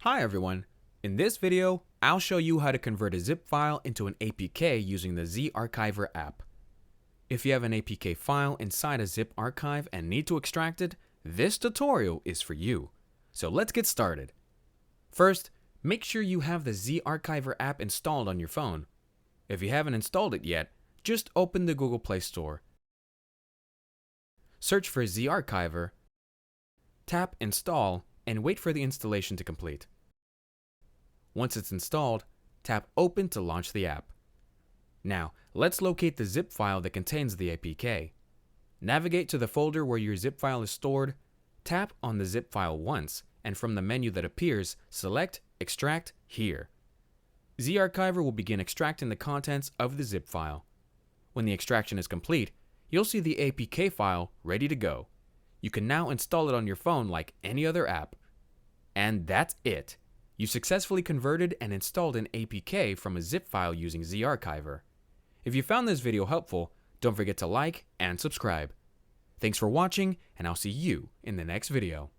Hi everyone, in this video, I'll show you how to convert a zip file into an APK using the Zarchiver app. If you have an APK file inside a zip archive and need to extract it, this tutorial is for you. So let's get started. First, make sure you have the Zarchiver app installed on your phone. If you haven't installed it yet, just open the Google Play Store. Search for Zarchiver, tap Install, and wait for the installation to complete. Once it's installed, tap Open to launch the app. Now, let's locate the zip file that contains the APK. Navigate to the folder where your zip file is stored, tap on the zip file once, and from the menu that appears, select Extract Here. Zarchiver will begin extracting the contents of the zip file. When the extraction is complete, you'll see the APK file ready to go. You can now install it on your phone like any other app. And that's it. You successfully converted and installed an APK from a zip file using Zarchiver. If you found this video helpful, don't forget to like and subscribe. Thanks for watching, and I'll see you in the next video.